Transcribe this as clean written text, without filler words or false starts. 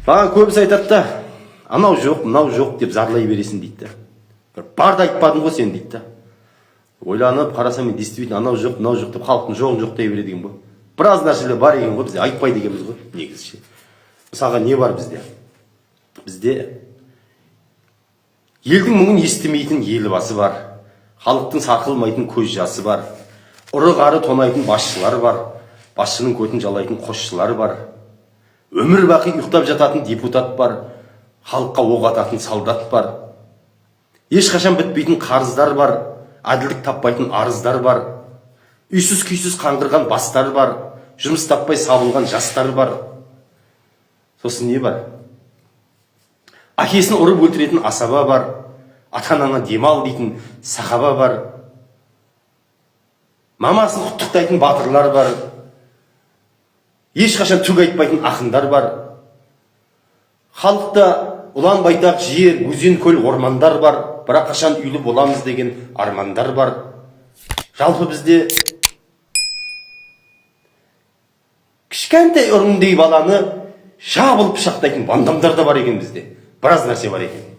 Маған көбісі айтады да, анау жоқ, мынау жоқ деп зарлай бересің дейді. Барды айтпадың ғой сен дейді. Ойланып қарасам, мен действительно анау жоқ, мынау жоқ деп халықтың жоғын жоқтай береді екен ғой. Біраз нәрселер бар екен ғой, бізде айтпайды екенбіз ғой, негізі. Мысалға не бар бізде? Бізде елдің мұңын естімейтін елбасы бар. Халықтың сарқылмайтын көз жасы бар. Ұры-қары тонайтын басшылар бар. Басшының көтін жалайтын қосшылар бар. Өмір бақи ұйықтап жататын депутат бар. Халыққа оқ ататын солдат бар. Ешқашан бітпейтін қарыздар бар. Әділдік таппайтын арыздар бар. Үйсіз-күйсіз қаңғырған бастар бар. Жұмыс таппай сабылған жастар бар. Сосын не бар? Әкесін ұрып өлтіретін асаба бар. Ата-анаңа демал дейтін сахаба бар. Мамасын құттықтайтын батырлар бар. Ешқашан түк айтпайтын ақындар бар. Халықта ұлан байтақ жер, өзен, көл, ормандар бар. Бірақ қашан үйлі боламыз деген армандар бар. Жалпы бізде кішкентай ұрындей баланы жабылып пышақтайтын бандамдар да бар екен бізде. Біраз нәрсе бар екен.